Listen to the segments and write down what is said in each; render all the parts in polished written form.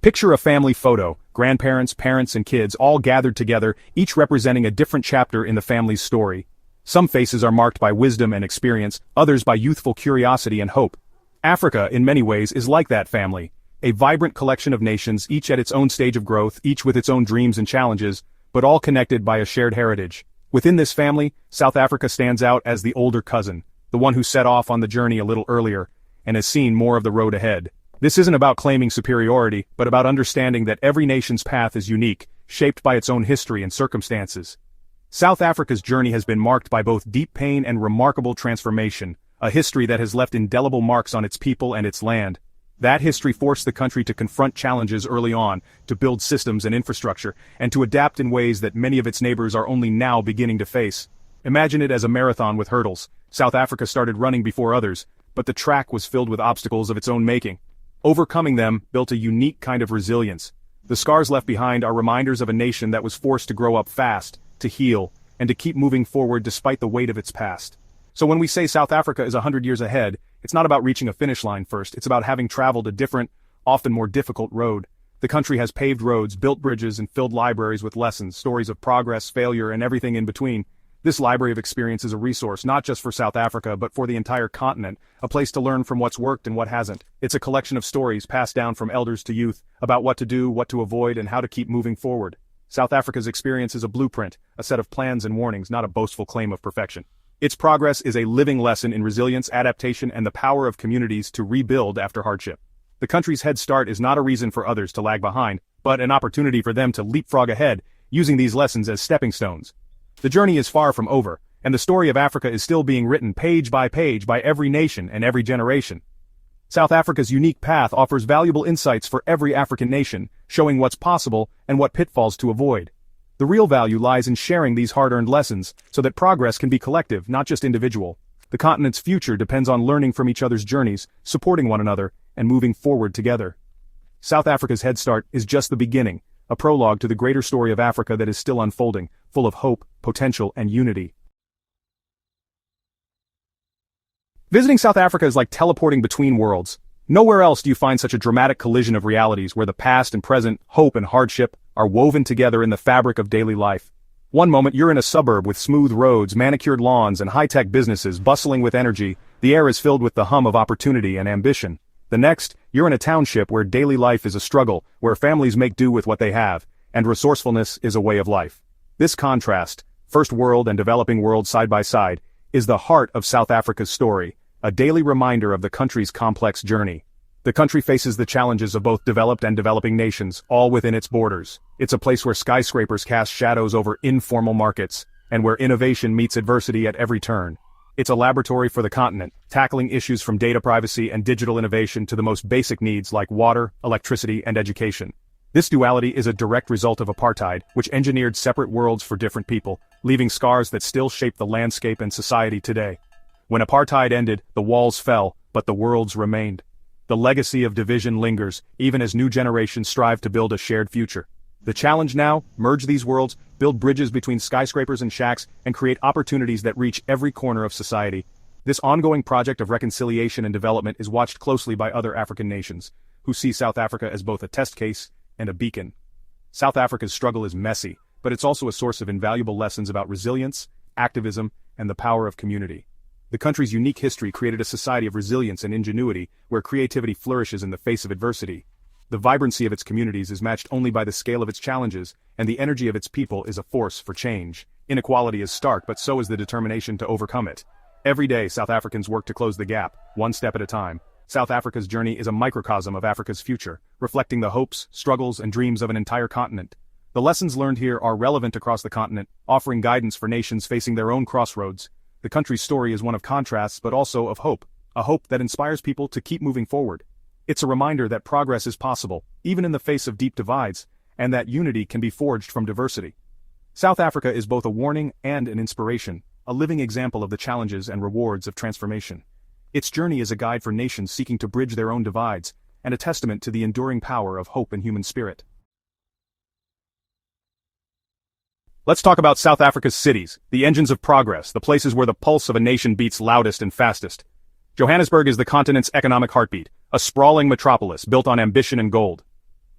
Picture a family photo, grandparents, parents, and kids all gathered together, each representing a different chapter in the family's story. Some faces are marked by wisdom and experience, others by youthful curiosity and hope. Africa, in many ways, is like that family. A vibrant collection of nations, each at its own stage of growth, each with its own dreams and challenges, but all connected by a shared heritage. Within this family, South Africa stands out as the older cousin, the one who set off on the journey a little earlier, and has seen more of the road ahead. This isn't about claiming superiority, but about understanding that every nation's path is unique, shaped by its own history and circumstances. South Africa's journey has been marked by both deep pain and remarkable transformation, a history that has left indelible marks on its people and its land. That history forced the country to confront challenges early on, to build systems and infrastructure, and to adapt in ways that many of its neighbors are only now beginning to face. Imagine it as a marathon with hurdles. South Africa started running before others, but the track was filled with obstacles of its own making. Overcoming them built a unique kind of resilience. The scars left behind are reminders of a nation that was forced to grow up fast, to heal, and to keep moving forward despite the weight of its past. So when we say South Africa is 100 years ahead, it's not about reaching a finish line first, it's about having traveled a different, often more difficult road. The country has paved roads, built bridges, and filled libraries with lessons, stories of progress, failure, and everything in between. This library of experience is a resource not just for South Africa but for the entire continent, a place to learn from what's worked and what hasn't. It's a collection of stories passed down from elders to youth, about what to do, what to avoid, and how to keep moving forward. South Africa's experience is a blueprint, a set of plans and warnings, not a boastful claim of perfection. Its progress is a living lesson in resilience, adaptation, and the power of communities to rebuild after hardship. The country's head start is not a reason for others to lag behind, but an opportunity for them to leapfrog ahead, using these lessons as stepping stones. The journey is far from over, and the story of Africa is still being written page by every nation and every generation. South Africa's unique path offers valuable insights for every African nation, showing what's possible and what pitfalls to avoid. The real value lies in sharing these hard-earned lessons, so that progress can be collective, not just individual. The continent's future depends on learning from each other's journeys, supporting one another, and moving forward together. South Africa's head start is just the beginning, a prologue to the greater story of Africa that is still unfolding, full of hope, potential, and unity. Visiting South Africa is like teleporting between worlds. Nowhere else do you find such a dramatic collision of realities where the past and present, hope and hardship, are woven together in the fabric of daily life. One moment you're in a suburb with smooth roads, manicured lawns, and high-tech businesses bustling with energy. The air is filled with the hum of opportunity and ambition. The next, you're in a township where daily life is a struggle, where families make do with what they have, and resourcefulness is a way of life. This contrast, first world and developing world side by side, is the heart of South Africa's story, a daily reminder of the country's complex journey. The country faces the challenges of both developed and developing nations, all within its borders. It's a place where skyscrapers cast shadows over informal markets, and where innovation meets adversity at every turn. It's a laboratory for the continent, tackling issues from data privacy and digital innovation to the most basic needs like water, electricity, and education. This duality is a direct result of apartheid, which engineered separate worlds for different people, leaving scars that still shape the landscape and society today. When apartheid ended, the walls fell, but the worlds remained. The legacy of division lingers, even as new generations strive to build a shared future. The challenge now, merge these worlds, build bridges between skyscrapers and shacks, and create opportunities that reach every corner of society. This ongoing project of reconciliation and development is watched closely by other African nations, who see South Africa as both a test case and a beacon. South Africa's struggle is messy, but it's also a source of invaluable lessons about resilience, activism, and the power of community. The country's unique history created a society of resilience and ingenuity, where creativity flourishes in the face of adversity. The vibrancy of its communities is matched only by the scale of its challenges, and the energy of its people is a force for change. Inequality is stark, but so is the determination to overcome it. Every day, South Africans work to close the gap, one step at a time. South Africa's journey is a microcosm of Africa's future, reflecting the hopes, struggles, and dreams of an entire continent. The lessons learned here are relevant across the continent, offering guidance for nations facing their own crossroads. The country's story is one of contrasts but also of hope, a hope that inspires people to keep moving forward. It's a reminder that progress is possible, even in the face of deep divides, and that unity can be forged from diversity. South Africa is both a warning and an inspiration, a living example of the challenges and rewards of transformation. Its journey is a guide for nations seeking to bridge their own divides, and a testament to the enduring power of hope and human spirit. Let's talk about South Africa's cities, the engines of progress, the places where the pulse of a nation beats loudest and fastest. Johannesburg is the continent's economic heartbeat, a sprawling metropolis built on ambition and gold.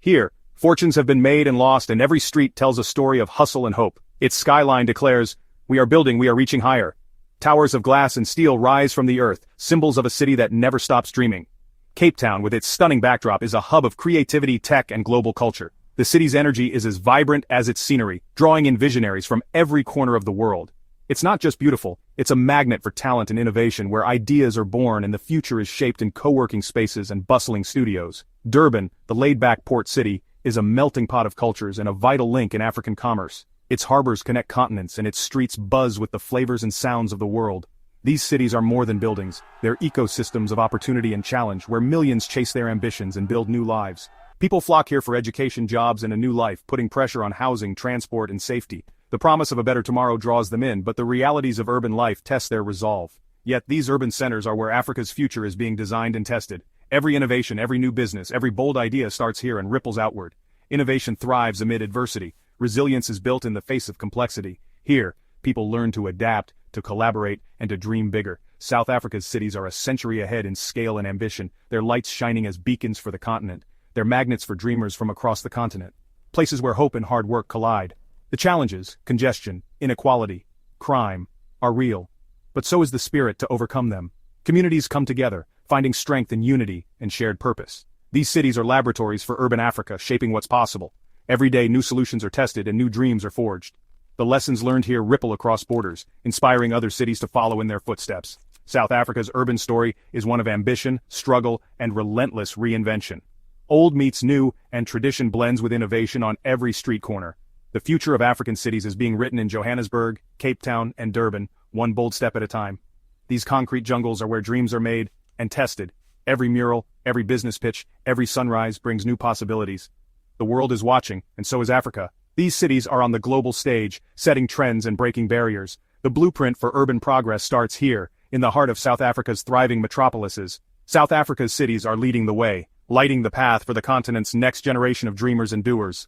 Here, fortunes have been made and lost, and every street tells a story of hustle and hope. Its skyline declares, "We are building, we are reaching higher." Towers of glass and steel rise from the earth, symbols of a city that never stops dreaming. Cape Town, with its stunning backdrop, is a hub of creativity, tech, and global culture. The city's energy is as vibrant as its scenery, drawing in visionaries from every corner of the world. It's not just beautiful, it's a magnet for talent and innovation where ideas are born and the future is shaped in co-working spaces and bustling studios. Durban, the laid-back port city, is a melting pot of cultures and a vital link in African commerce. Its harbors connect continents and its streets buzz with the flavors and sounds of the world. These cities are more than buildings, they're ecosystems of opportunity and challenge where millions chase their ambitions and build new lives. People flock here for education, jobs, and a new life, putting pressure on housing, transport, and safety. The promise of a better tomorrow draws them in, but the realities of urban life test their resolve. Yet these urban centers are where Africa's future is being designed and tested. Every innovation, every new business, every bold idea starts here and ripples outward. Innovation thrives amid adversity. Resilience is built in the face of complexity. Here, people learn to adapt, to collaborate, and to dream bigger. South Africa's cities are a century ahead in scale and ambition, their lights shining as beacons for the continent. They're magnets for dreamers from across the continent. Places where hope and hard work collide. The challenges, congestion, inequality, crime, are real. But so is the spirit to overcome them. Communities come together, finding strength in unity and shared purpose. These cities are laboratories for urban Africa, shaping what's possible. Every day new solutions are tested and new dreams are forged. The lessons learned here ripple across borders, inspiring other cities to follow in their footsteps. South Africa's urban story is one of ambition, struggle, and relentless reinvention. Old meets new, and tradition blends with innovation on every street corner. The future of African cities is being written in Johannesburg, Cape Town, and Durban, one bold step at a time. These concrete jungles are where dreams are made and tested. Every mural, every business pitch, every sunrise brings new possibilities. The world is watching, and so is Africa. These cities are on the global stage, setting trends and breaking barriers. The blueprint for urban progress starts here, in the heart of South Africa's thriving metropolises. South Africa's cities are leading the way, lighting the path for the continent's next generation of dreamers and doers.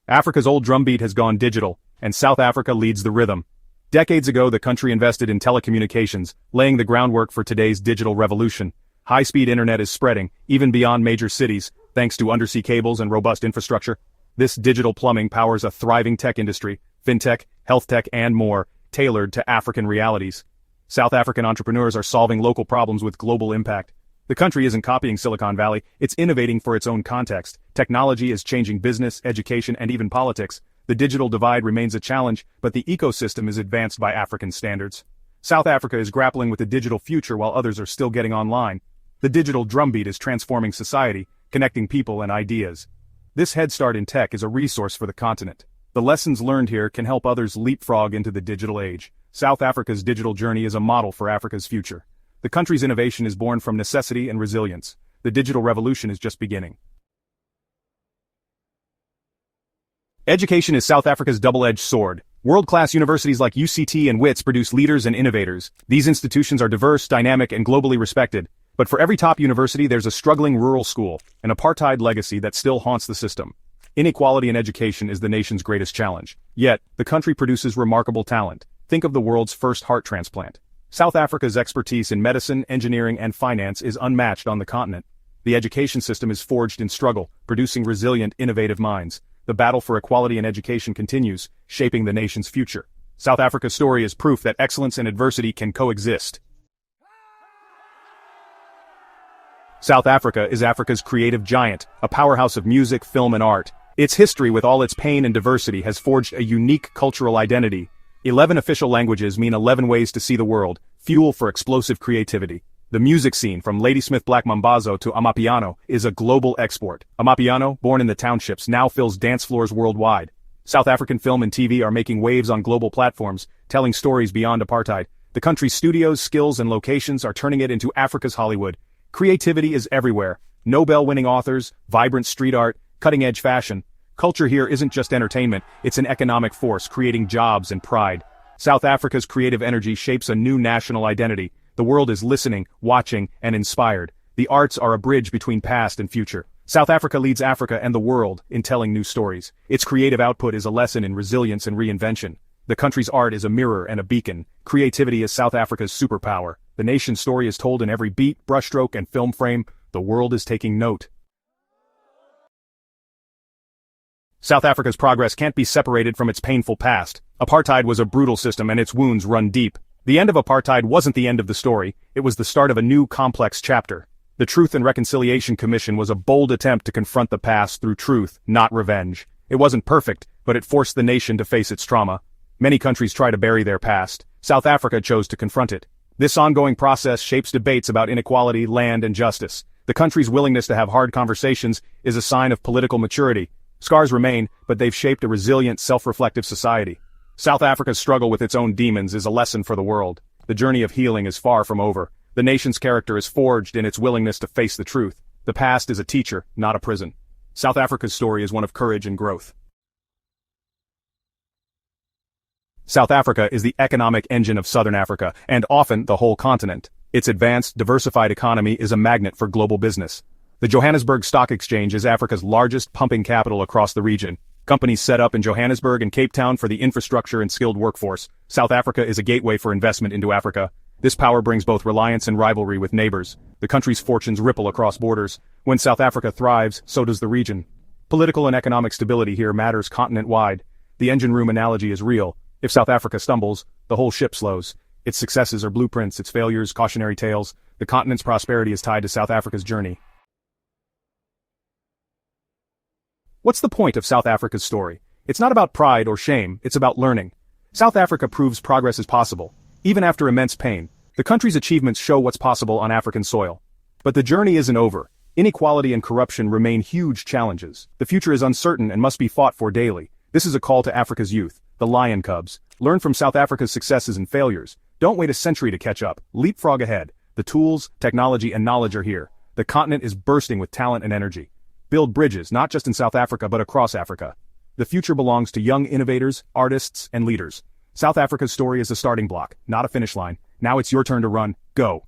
Africa's old drumbeat has gone digital, and South Africa leads the rhythm. Decades ago, the country invested in telecommunications, laying the groundwork for today's digital revolution. High-speed internet is spreading, even beyond major cities, thanks to undersea cables and robust infrastructure. This digital plumbing powers a thriving tech industry, fintech, health tech, and more, tailored to African realities. South African entrepreneurs are solving local problems with global impact. The country isn't copying Silicon Valley, it's innovating for its own context. Technology is changing business, education, and even politics. The digital divide remains a challenge, but the ecosystem is advanced by African standards. South Africa is grappling with the digital future while others are still getting online. The digital drumbeat is transforming society, connecting people and ideas. This head start in tech is a resource for the continent. The lessons learned here can help others leapfrog into the digital age. South Africa's digital journey is a model for Africa's future. The country's innovation is born from necessity and resilience. The digital revolution is just beginning. Education is South Africa's double-edged sword. World-class universities like UCT and WITS produce leaders and innovators. These institutions are diverse, dynamic, and globally respected. But for every top university, there's a struggling rural school, an apartheid legacy that still haunts the system. Inequality in education is the nation's greatest challenge. Yet, the country produces remarkable talent. Think of the world's first heart transplant. South Africa's expertise in medicine, engineering, and finance is unmatched on the continent. The education system is forged in struggle, producing resilient, innovative minds. The battle for equality in education continues, shaping the nation's future. South Africa's story is proof that excellence and adversity can coexist. South Africa is Africa's creative giant, a powerhouse of music, film, and art. Its history, with all its pain and diversity, has forged a unique cultural identity. 11 official languages mean 11 ways to see the world, fuel for explosive creativity. The music scene, from Ladysmith Black Mambazo to Amapiano, is a global export. Amapiano, born in the townships, now fills dance floors worldwide. South African film and TV are making waves on global platforms, telling stories beyond apartheid. The country's studios, skills, and locations are turning it into Africa's Hollywood. Creativity is everywhere. Nobel-winning authors, vibrant street art, cutting-edge fashion. Culture here isn't just entertainment, it's an economic force creating jobs and pride. South Africa's creative energy shapes a new national identity. The world is listening, watching, and inspired. The arts are a bridge between past and future. South Africa leads Africa and the world in telling new stories. Its creative output is a lesson in resilience and reinvention. The country's art is a mirror and a beacon. Creativity is South Africa's superpower. The nation's story is told in every beat, brushstroke, and film frame. The world is taking note. South Africa's progress can't be separated from its painful past. Apartheid was a brutal system and its wounds run deep. The end of apartheid wasn't the end of the story, it was the start of a new complex chapter. The Truth and Reconciliation Commission was a bold attempt to confront the past through truth, not revenge. It wasn't perfect, but it forced the nation to face its trauma. Many countries try to bury their past. South Africa chose to confront it. This ongoing process shapes debates about inequality, land, and justice. The country's willingness to have hard conversations is a sign of political maturity. Scars remain, but they've shaped a resilient, self-reflective society. South Africa's struggle with its own demons is a lesson for the world. The journey of healing is far from over. The nation's character is forged in its willingness to face the truth. The past is a teacher, not a prison. South Africa's story is one of courage and growth. South Africa is the economic engine of Southern Africa, and often the whole continent. Its advanced, diversified economy is a magnet for global business. The Johannesburg Stock Exchange is Africa's largest pumping capital across the region. Companies set up in Johannesburg and Cape Town for the infrastructure and skilled workforce. South Africa is a gateway for investment into Africa. This power brings both reliance and rivalry with neighbors. The country's fortunes ripple across borders. When South Africa thrives, so does the region. Political and economic stability here matters continent-wide. The engine room analogy is real. If South Africa stumbles, the whole ship slows. Its successes are blueprints, its failures, cautionary tales. The continent's prosperity is tied to South Africa's journey. What's the point of South Africa's story? It's not about pride or shame, it's about learning. South Africa proves progress is possible. Even after immense pain, the country's achievements show what's possible on African soil. But the journey isn't over. Inequality and corruption remain huge challenges. The future is uncertain and must be fought for daily. This is a call to Africa's youth, the lion cubs. Learn from South Africa's successes and failures. Don't wait a century to catch up. Leapfrog ahead. The tools, technology, and knowledge are here. The continent is bursting with talent and energy. Build bridges, not just in South Africa but across Africa. The future belongs to young innovators, artists, and leaders. South Africa's story is a starting block, not a finish line. Now it's your turn to run. Go.